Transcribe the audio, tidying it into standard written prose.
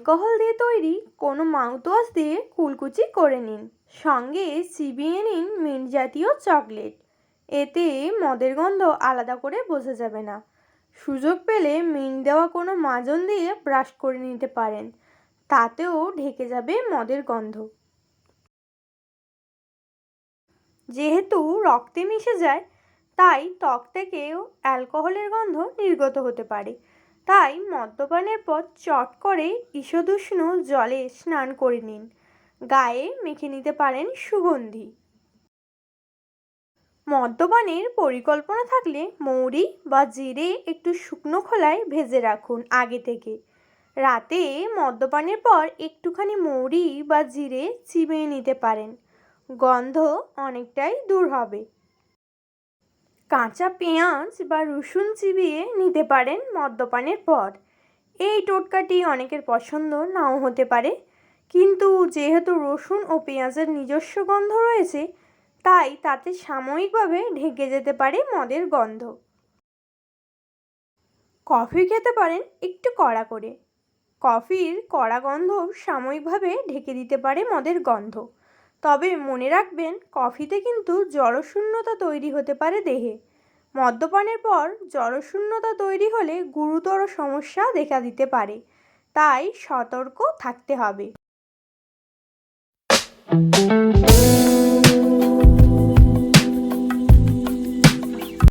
Alcohol দিয়ে তৈরি কোনো মাউথওয়াশ দিয়ে কুলকুচি করে নিন। সঙ্গে চিবিয়ে নিন মিন্ট জাতীয় চকলেট। এতে মদের গন্ধ আলাদা করে বোঝা যাবে না। সুযোগ পেলে মিন্ট দেওয়া কোনো মাজন দিয়ে ব্রাশ করে নিতে পারেন, তাতেও ঢেকে যাবে মদের গন্ধ। যেহেতু রক্তে মিশে যায়, তাই ত্বক থেকেও অ্যালকোহলের গন্ধ নির্গত হতে পারে। তাই মদ্যপানের পর চট করে ঈষদুষ্ণ জলে স্নান করে নিন। গায়ে মেখে নিতে পারেন সুগন্ধি। মদ্যপানের পরিকল্পনা থাকলে মৌরি বা জিরে একটু শুকনো খোলায় ভেজে রাখুন আগে থেকে। রাতে মদ্যপানের পর একটুখানি মৌরি বা জিরে চিবিয়ে নিতে পারেন, গন্ধ অনেকটাই দূর হবে। কাঁচা পেঁয়াজ বা রসুন চিবিয়ে নিতে পারেন মদ্যপানের পর। এই টোটকাটি অনেকের পছন্দ নাও হতে পারে, কিন্তু যেহেতু রসুন ও পেঁয়াজের নিজস্ব গন্ধ রয়েছে, তাই তাতে সাময়িকভাবে ঢেকে যেতে পারে মদের গন্ধ। কফি খেতে পারেন একটু কড়া করে। কফির কড়া গন্ধ সাময়িকভাবে ঢেকে দিতে পারে মদের গন্ধ। তবে মনে রাখবেন, কফিতে কিন্তু জলশূন্যতা তৈরি হতে পারে দেহে। মদ্যপানের পর জলশূন্যতা তৈরি হলে গুরুতর সমস্যা দেখা দিতে পারে, তাই সতর্ক থাকতে হবে।